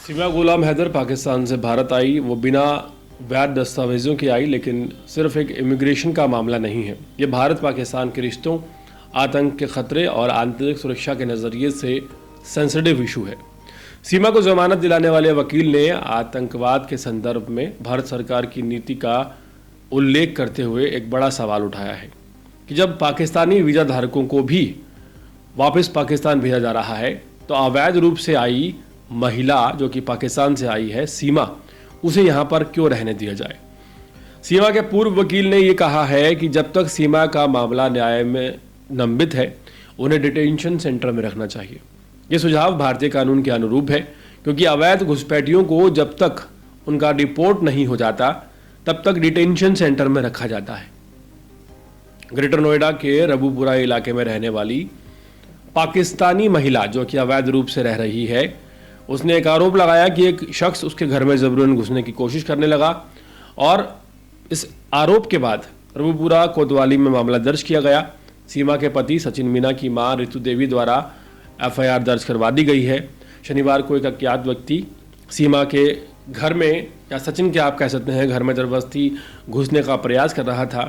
सीमा गुलाम हैदर पाकिस्तान से भारत आई। वो बिना वैध दस्तावेज़ों की आई, लेकिन सिर्फ एक इमिग्रेशन का मामला नहीं है। ये भारत पाकिस्तान के रिश्तों, आतंक के ख़तरे और आंतरिक सुरक्षा के नज़रिए से सेंसिटिव इशू है। सीमा को जमानत दिलाने वाले वकील ने आतंकवाद के संदर्भ में भारत सरकार की नीति का उल्लेख करते हुए एक बड़ा सवाल उठाया है कि जब पाकिस्तानी वीज़ा धारकों को भी वापस पाकिस्तान भेजा जा रहा है, तो अवैध रूप से आई महिला जो कि पाकिस्तान से आई है, सीमा, उसे यहाँ पर क्यों रहने दिया जाए। सीमा के पूर्व वकील ने ये कहा है कि जब तक सीमा का मामला न्याय में लंबित है, उन्हें डिटेंशन सेंटर में रखना चाहिए। ये सुझाव भारतीय कानून के अनुरूप है, क्योंकि अवैध घुसपैठियों को जब तक उनका डिपोर्ट नहीं हो जाता, तब तक डिटेंशन सेंटर में रखा जाता है। ग्रेटर नोएडा के रबूपुरा इलाके में रहने वाली पाकिस्तानी महिला जो कि अवैध रूप से रह रही है, उसने एक आरोप लगाया कि एक शख्स उसके घर में ज़बरन घुसने की कोशिश करने लगा, और इस आरोप के बाद रबूपुरा कोतवाली में मामला दर्ज किया गया। सीमा के पति सचिन मीना की मां रितु देवी द्वारा एफआईआर दर्ज करवा दी गई है। शनिवार को एक अज्ञात व्यक्ति सीमा के घर में, या सचिन के आप कह सकते हैं, घर में ज़बरदस्ती घुसने का प्रयास कर रहा था,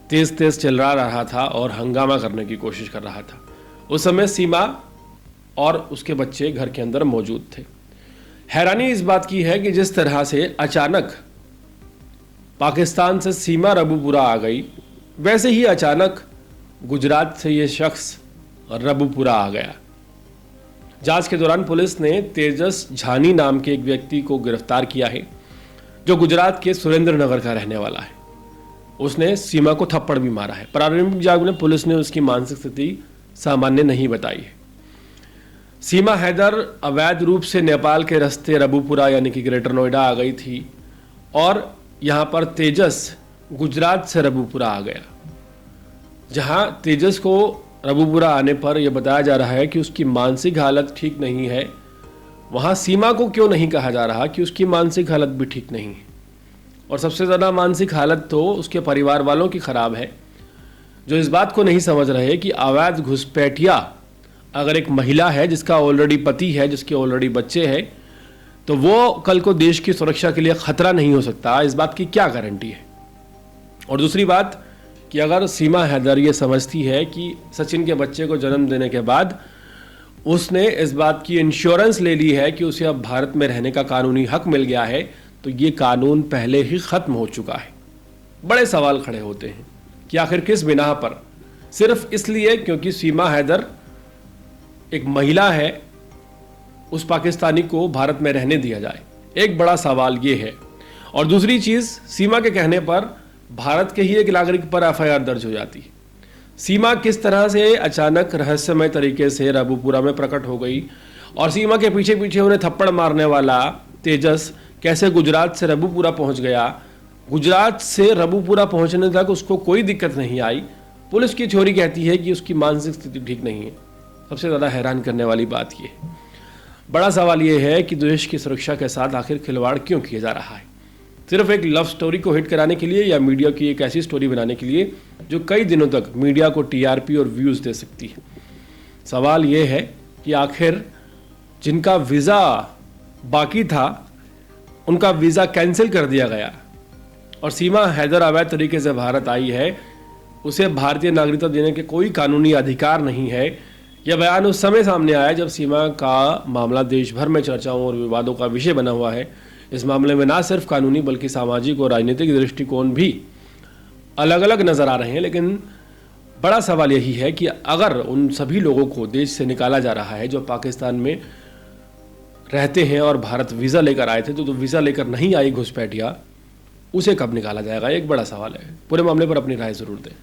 तेज़ तेज़ चिल्ला रहा था और हंगामा करने की कोशिश कर रहा था। उस समय सीमा और उसके बच्चे घर के अंदर मौजूद थे। हैरानी इस बात की है कि जिस तरह से अचानक पाकिस्तान से सीमा रबूपुरा आ गई, वैसे ही अचानक गुजरात से ये शख्स रबूपुरा आ गया। जांच के दौरान पुलिस ने तेजस झानी नाम के एक व्यक्ति को गिरफ्तार किया है, जो गुजरात के सुरेंद्र नगर का रहने वाला है। उसने सीमा को थप्पड़ भी मारा है। प्रारंभिक जांच में पुलिस ने उसकी मानसिक स्थिति सामान्य नहीं बताई है। सीमा हैदर अवैध रूप से नेपाल के रास्ते रबूपुरा यानी कि ग्रेटर नोएडा आ गई थी, और यहाँ पर तेजस गुजरात से रबूपुरा आ गया। जहाँ तेजस को रबूपुरा आने पर यह बताया जा रहा है कि उसकी मानसिक हालत ठीक नहीं है, वहाँ सीमा को क्यों नहीं कहा जा रहा कि उसकी मानसिक हालत भी ठीक नहीं है। और सबसे ज़्यादा मानसिक हालत तो उसके परिवार वालों की ख़राब है, जो इस बात को नहीं समझ रहे कि अवैध घुसपैठिया अगर एक महिला है जिसका ऑलरेडी पति है, जिसके ऑलरेडी बच्चे हैं, तो वो कल को देश की सुरक्षा के लिए खतरा नहीं हो सकता। इस बात की क्या गारंटी है। और दूसरी बात कि अगर सीमा हैदर ये समझती है कि सचिन के बच्चे को जन्म देने के बाद उसने इस बात की इंश्योरेंस ले ली है कि उसे अब भारत में रहने का कानूनी हक मिल गया है, तो ये कानून पहले ही ख़त्म हो चुका है। बड़े सवाल खड़े होते हैं कि आखिर किस बिना पर, सिर्फ इसलिए क्योंकि सीमा हैदर एक महिला है, उस पाकिस्तानी को भारत में रहने दिया जाए। एक बड़ा सवाल ये है। और दूसरी चीज़, सीमा के कहने पर भारत के ही एक नागरिक पर एफआईआर दर्ज हो जाती है। सीमा किस तरह से अचानक रहस्यमय तरीके से रबूपुरा में प्रकट हो गई, और सीमा के पीछे पीछे उन्हें थप्पड़ मारने वाला तेजस कैसे गुजरात से रबूपुरा पहुंच गया। गुजरात से रबूपुरा पहुंचने तक उसको कोई दिक्कत नहीं आई। पुलिस की थ्योरी कहती है कि उसकी मानसिक स्थिति ठीक नहीं है। सबसे ज़्यादा हैरान करने वाली बात यह है, बड़ा सवाल यह है कि देश की सुरक्षा के साथ आखिर खिलवाड़ क्यों किया जा रहा है। सिर्फ एक लव स्टोरी को हिट कराने के लिए, या मीडिया की एक ऐसी स्टोरी बनाने के लिए जो कई दिनों तक मीडिया को टीआरपी और व्यूज़ दे सकती है। सवाल यह है कि आखिर जिनका वीज़ा बाकी था, उनका वीज़ा कैंसिल कर दिया गया, और सीमा हैदर अवैध तरीके से भारत आई है, उसे भारतीय नागरिकता देने के कोई कानूनी अधिकार नहीं है। यह बयान उस समय सामने आया जब सीमा का मामला देश भर में चर्चाओं और विवादों का विषय बना हुआ है। इस मामले में ना सिर्फ कानूनी बल्कि सामाजिक और राजनीतिक दृष्टिकोण भी अलग अलग नज़र आ रहे हैं। लेकिन बड़ा सवाल यही है कि अगर उन सभी लोगों को देश से निकाला जा रहा है जो पाकिस्तान में रहते हैं और भारत वीज़ा लेकर आए थे, तो वीज़ा लेकर नहीं आई घुसपैठिया, उसे कब निकाला जाएगा, एक बड़ा सवाल है। पूरे मामले पर अपनी राय ज़रूर दें।